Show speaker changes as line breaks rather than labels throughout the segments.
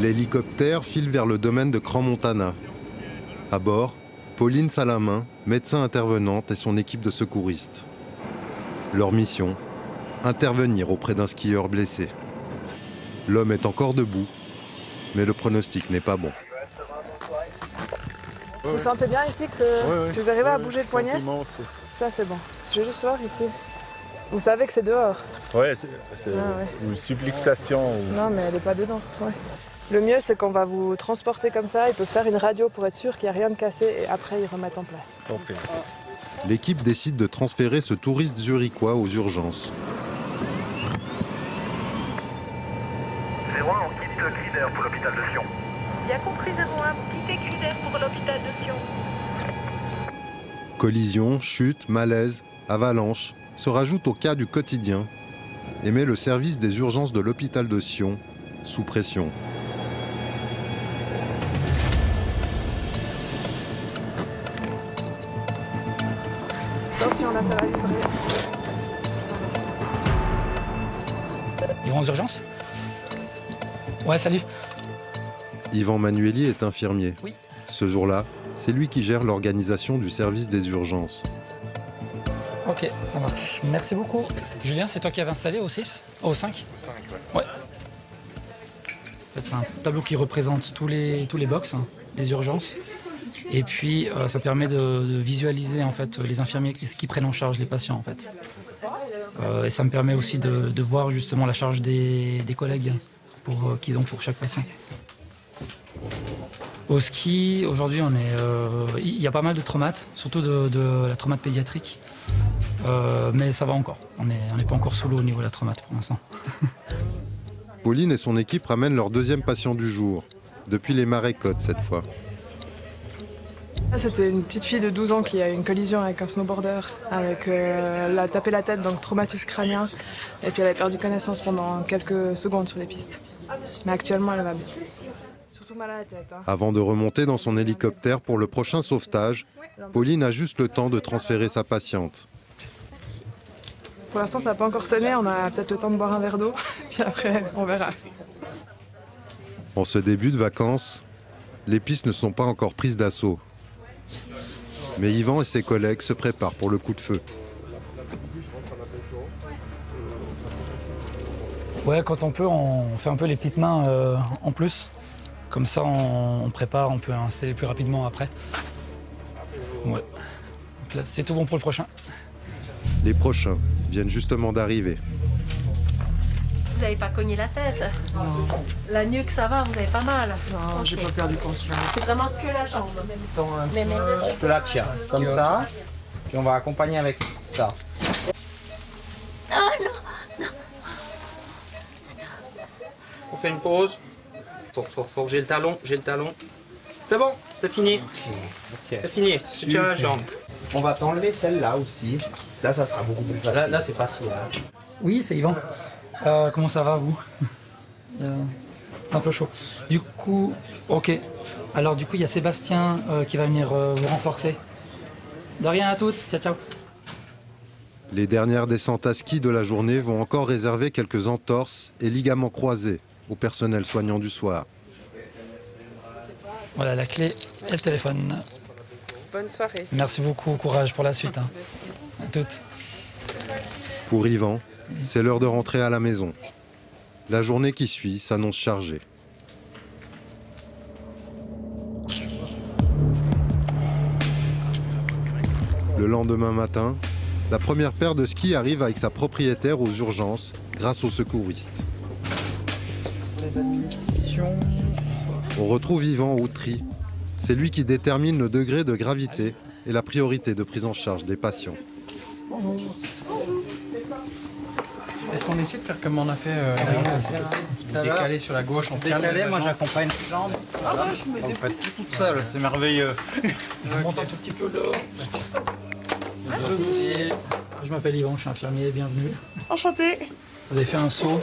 L'hélicoptère file vers le domaine de Crans-Montana. À bord, Pauline Salamin, médecin intervenante et son équipe de secouristes. Leur mission, intervenir auprès d'un skieur blessé. L'homme est encore debout, mais le pronostic n'est pas bon.
Vous sentez bien ici que vous arrivez à bouger le poignet? Ça c'est bon. Je vais juste voir ici. Vous savez que c'est dehors?
Ouais, c'est une subluxation.
Non, mais elle n'est pas dedans. Ouais. Le mieux, c'est qu'on va vous transporter comme ça. Il peut faire une radio pour être sûr qu'il n'y a rien de cassé et après, ils remettent en place.
Okay.
L'équipe décide de transférer ce touriste zurichois aux urgences.
01, on quitte Crider pour l'hôpital de Sion.
Bien compris 01, vous quittez Crider pour l'hôpital de Sion.
Collision, chute, malaise, avalanche se rajoutent au cas du quotidien et met le service des urgences de l'hôpital de Sion sous pression.
Attention, là, ça va vibrer.
Ils vont aux urgences? Ouais, salut.
Yvan Manueli est infirmier.
Oui.
Ce jour-là, c'est lui qui gère l'organisation du service des urgences.
Ok, ça marche. Merci beaucoup. Julien, c'est toi qui avais installé au 6? Au 5?
Au 5,
ouais. C'est un tableau qui représente tous les box, hein, les urgences. Et puis, ça permet de visualiser en fait, les infirmiers qui prennent en charge les patients. En fait. Et ça me permet aussi de voir justement la charge des collègues qu'ils ont pour chaque patient. Au ski, aujourd'hui, il y a pas mal de traumates, surtout de la traumate pédiatrique. Mais ça va encore. On n'est pas encore sous l'eau au niveau de la traumate pour l'instant.
Pauline et son équipe ramènent leur deuxième patient du jour, depuis les Marais Côtes cette fois.
C'était une petite fille de 12 ans qui a eu une collision avec un snowboarder, elle a tapé la tête, donc traumatisme crânien, et puis elle a perdu connaissance pendant quelques secondes sur les pistes. Mais actuellement, elle va bien. Surtout mal à la tête. Hein.
Avant de remonter dans son hélicoptère pour le prochain sauvetage, Pauline a juste le temps de transférer sa patiente.
Pour l'instant, ça n'a pas encore sonné, on a peut-être le temps de boire un verre d'eau, puis après, on verra.
En ce début de vacances, les pistes ne sont pas encore prises d'assaut. Mais Yvan et ses collègues se préparent pour le coup de feu.
Ouais, quand on peut, on fait un peu les petites mains en plus. Comme ça, on prépare, on peut installer plus rapidement après. Ouais. Donc là, c'est tout bon pour le prochain.
Les prochains viennent justement d'arriver.
Vous n'avez pas cogné la tête?
Non.
La nuque, ça va, vous avez pas mal?
Non, okay. J'ai pas perdu conscience.
C'est vraiment que la jambe.
Je te la tiens comme ça, puis on va accompagner avec ça.
Ah non, non.
On fait une pause. Faut que j'ai le talon, C'est bon, c'est fini. Okay. C'est fini, tu tiens la jambe. On va t'enlever celle-là aussi. Là, ça sera beaucoup plus facile. Là c'est facile. Hein.
Oui, c'est Yvan. Comment ça va, vous? C'est un peu chaud. Du coup, ok. Alors, du coup, il y a Sébastien qui va venir vous renforcer. De rien à toutes. Ciao, ciao.
Les dernières descentes à ski de la journée vont encore réserver quelques entorses et ligaments croisés au personnel soignant du soir.
Voilà la clé et le téléphone.
Bonne soirée.
Merci beaucoup, courage pour la suite. Hein. À toutes.
Pour Yvan, c'est l'heure de rentrer à la maison. La journée qui suit s'annonce chargée. Le lendemain matin, la première paire de skis arrive avec sa propriétaire aux urgences grâce aux secouristes.
Les admissions.
On retrouve Yvan au tri. C'est lui qui détermine le degré de gravité et la priorité de prise en charge des patients.
Est-ce qu'on essaie de faire comme on a fait décaler sur la gauche, on tient
décalé, moi j'accompagne les jambes.
Ah ouais, je me
vous faites tout toute seule, c'est merveilleux.
Je monte un tout petit peu là. Je m'appelle Yvan, je suis infirmier, bienvenue.
Enchantée.
Vous avez fait un saut.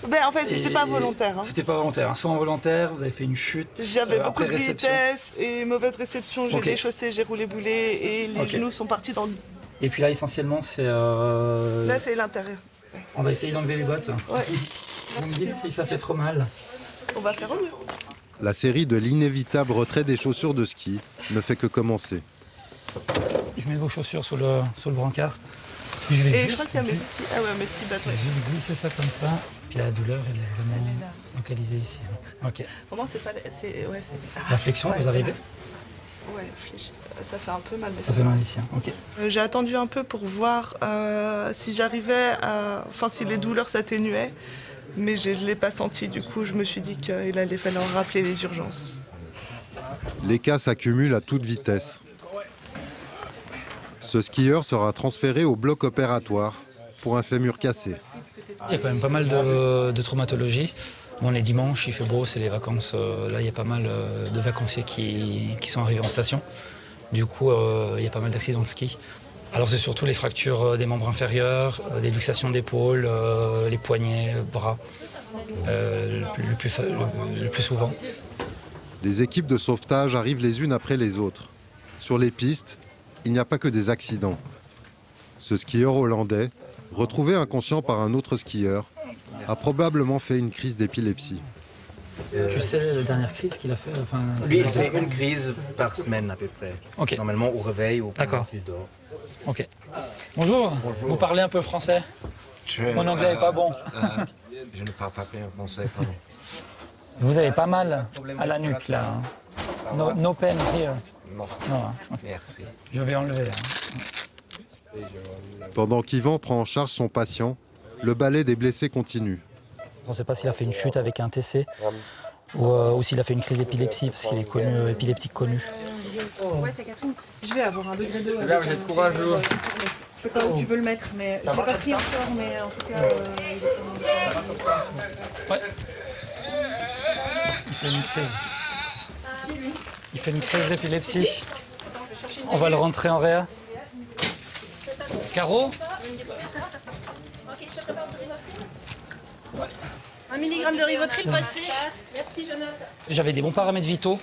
Ben, en fait, c'était pas volontaire. Hein.
C'était pas volontaire. Un saut involontaire, vous avez fait une chute.
J'avais beaucoup de vitesse et mauvaise réception. J'ai déchaussé, j'ai roulé boulet et les genoux sont partis dans le...
Et puis là, essentiellement, c'est...
Là, c'est l'intérieur.
On va essayer d'enlever les bottes.
Ouais.
Vous me dites si ça fait trop mal.
On va faire au mieux.
La série de l'inévitable retrait des chaussures de ski ne fait que commencer.
Je mets vos chaussures sur le brancard. Puis je vais
Et
juste,
je crois qu'il y a mes skis. Ah ouais, mes skis
je vais juste glisser ça comme ça. Puis la douleur, elle est vraiment localisée ici. Ok.
Vraiment, c'est pas... Ouais,
La flexion, vous arrivez?
Ouais, ça fait un peu mal. Mais
ça fait mal ici. Ok.
J'ai attendu un peu pour voir si j'arrivais à... Enfin, si les douleurs s'atténuaient. Mais je ne l'ai pas senti. Du coup, je me suis dit qu'il allait falloir rappeler les urgences.
Les cas s'accumulent à toute vitesse. Ce skieur sera transféré au bloc opératoire pour un fémur cassé.
Il y a quand même pas mal de traumatologie. Bon, les dimanches, il fait beau, c'est les vacances. Là, il y a pas mal de vacanciers qui sont arrivés en station. Du coup, il y a pas mal d'accidents de ski. Alors, c'est surtout les fractures des membres inférieurs, des luxations d'épaule, les poignets, bras, le plus souvent.
Les équipes de sauvetage arrivent les unes après les autres. Sur les pistes, il n'y a pas que des accidents. Ce skieur hollandais, retrouvé inconscient par un autre skieur, a probablement fait une crise d'épilepsie.
Tu sais la dernière crise qu'il a fait
Lui, il fait une crise par semaine à peu près.
Okay.
Normalement au réveil ou pendant qu'il dort.
Ok. Bonjour. Vous parlez un peu français? Mon anglais n'est pas bon.
Je ne parle pas bien français, pardon.
Vous avez pas mal à la nuque là. No pain here.
Non.
Okay.
Merci.
Je vais enlever.
Pendant qu'Yvan prend en charge son patient, le balai des blessés continue.
On ne sait pas s'il a fait une chute avec un TC ou s'il a fait une crise d'épilepsie, parce qu'il est connu, épileptique connu.
Ouais, c'est Catherine. Je vais avoir un degré 2.
C'est bien, vous êtes courageux.
Je sais pas où tu veux le mettre, mais j'ai pas pris encore, mais en tout cas...
Ouais. Il fait une crise. Il fait une crise d'épilepsie. On va le rentrer en réa. Caro?
1 milligramme de Rivotril passé.
Merci, je note.
J'avais des bons paramètres vitaux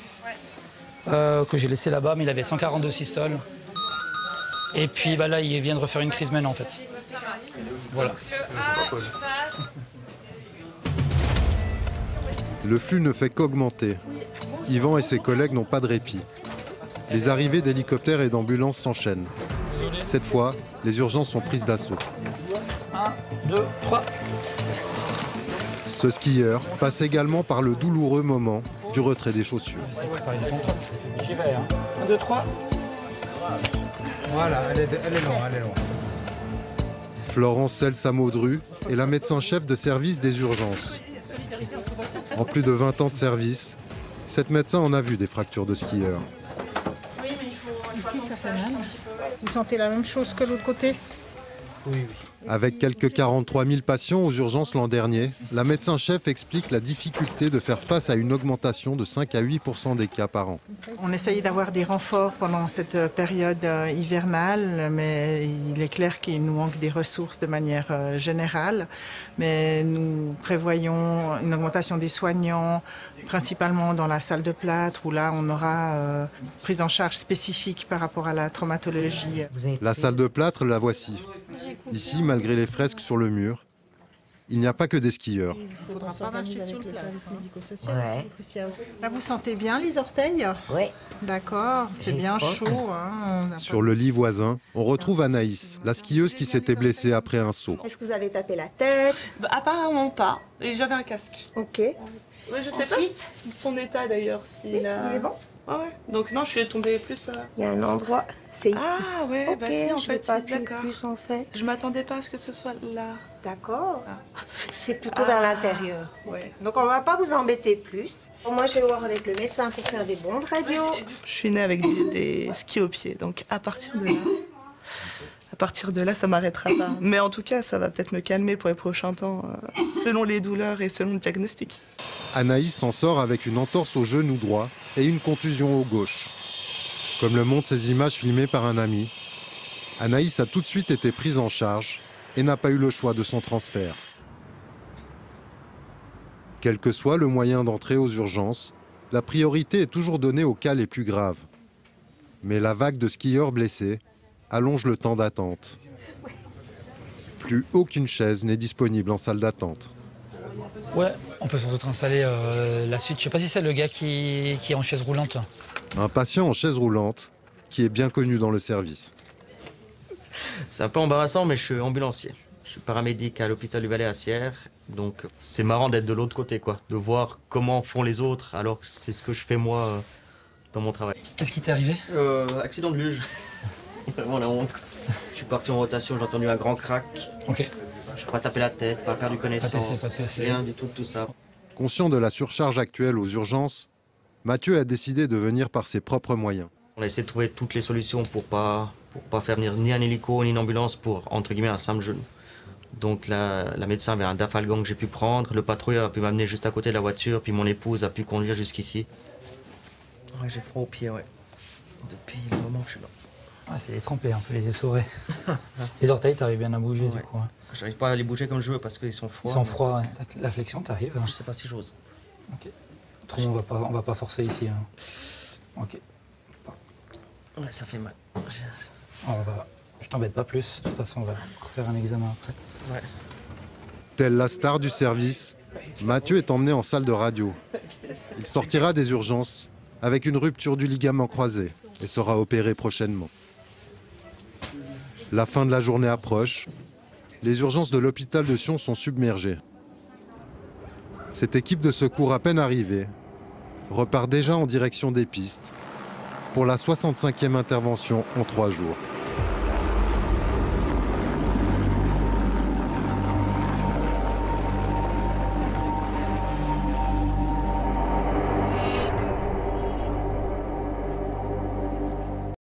que j'ai laissé là-bas, mais il avait 142 systoles. Et puis là, il vient de refaire une crise maintenant en fait. Voilà.
Le flux ne fait qu'augmenter. Yvan et ses collègues n'ont pas de répit. Les arrivées d'hélicoptères et d'ambulances s'enchaînent. Cette fois, les urgences sont prises d'assaut.
1, 2, 3.
Ce skieur passe également par le douloureux moment du retrait des chaussures.
J'y vais, 1, 2, 3.
Voilà, elle est longue.
Florence Sel-Samodru est la médecin-chef de service des urgences. En plus de 20 ans de service, cette médecin en a vu des fractures de skieurs.
Ici, ça fait mal. Vous sentez la même chose que l'autre côté?
Oui.
Avec quelques 43 000 patients aux urgences l'an dernier, la médecin-chef explique la difficulté de faire face à une augmentation de 5 à 8% des cas par an.
On essayait d'avoir des renforts pendant cette période hivernale, mais il est clair qu'il nous manque des ressources de manière générale. Mais nous prévoyons une augmentation des soignants, principalement dans la salle de plâtre, où là on aura prise en charge spécifique par rapport à la traumatologie.
La salle de plâtre, la voici. Ici, malgré les fresques sur le mur, il n'y a pas que des skieurs.
Il ne faudra pas marcher sur le service médico-social. Ouais. Là, vous sentez bien les orteils?
Oui.
D'accord, c'est bien chaud. Hein.
Sur le lit voisin, on retrouve Anaïs, la skieuse qui s'était blessée après un saut.
Est-ce que vous avez tapé la tête?
Apparemment pas. Et j'avais un casque.
Ok.
Ouais, je sais pas son état d'ailleurs.
Il est bon?
Ah ouais. Donc non, je suis tombée plus...
Il y a un endroit, c'est ici.
Ah ouais,
ok,
bah si, en
je
fait,
pas
d'accord.
plus en fait.
Je m'attendais pas à ce que ce soit là.
D'accord. C'est plutôt vers l'intérieur.
Ouais.
Donc on va pas vous embêter plus. Moi, je vais voir avec le médecin pour faire des bons de radio.
Je suis née avec des skis aux pieds, donc à partir de là, ça m'arrêtera pas. Mais en tout cas, ça va peut-être me calmer pour les prochains temps, selon les douleurs et selon le diagnostic.
Anaïs s'en sort avec une entorse au genou droit et une contusion au gauche. Comme le montrent ces images filmées par un ami, Anaïs a tout de suite été prise en charge et n'a pas eu le choix de son transfert. Quel que soit le moyen d'entrer aux urgences, la priorité est toujours donnée aux cas les plus graves. Mais la vague de skieurs blessés allonge le temps d'attente. Plus aucune chaise n'est disponible en salle d'attente.
Ouais, on peut surtout installer la suite. Je sais pas si c'est le gars qui est en chaise roulante.
Un patient en chaise roulante qui est bien connu dans le service.
C'est un peu embarrassant, mais je suis ambulancier. Je suis paramédic à l'hôpital du Valais à Sierre. Donc c'est marrant d'être de l'autre côté, quoi. De voir comment font les autres, alors que c'est ce que je fais moi dans mon travail.
Qu'est-ce qui t'est arrivé?
Accident de luge. Vraiment la honte. Je suis parti en rotation, j'ai entendu un grand crack.
Ok.
Je n'ai pas tapé la tête, pas perdu connaissance, rien du tout de tout ça.
Conscient de la surcharge actuelle aux urgences, Mathieu a décidé de venir par ses propres moyens.
On a essayé de trouver toutes les solutions pour pas faire venir ni un hélico ni une ambulance pour, entre guillemets, un simple genou. Donc la médecin avait un Dafalgan que j'ai pu prendre, le patrouilleur a pu m'amener juste à côté de la voiture, puis mon épouse a pu conduire jusqu'ici. Ouais, j'ai froid aux pieds, ouais. Depuis le moment que je suis là.
Ouais, c'est trempé un peu, les essorés. Les orteils, t'arrives bien à bouger du coup. Hein.
J'arrive pas à les bouger comme je veux parce qu'ils sont froids.
Ils sont froids, ouais. La flexion, t'arrives.
Je sais pas si j'ose.
Ok. Autrement, on va pas forcer ici. Hein. Ok.
Ouais, ça fait mal.
Je t'embête pas plus. De toute façon, on va refaire un examen après.
Ouais.
Tel la star du service, Mathieu est emmené en salle de radio. Il sortira des urgences avec une rupture du ligament croisé et sera opéré prochainement. La fin de la journée approche. Les urgences de l'hôpital de Sion sont submergées. Cette équipe de secours à peine arrivée repart déjà en direction des pistes pour la 65e intervention en 3 jours.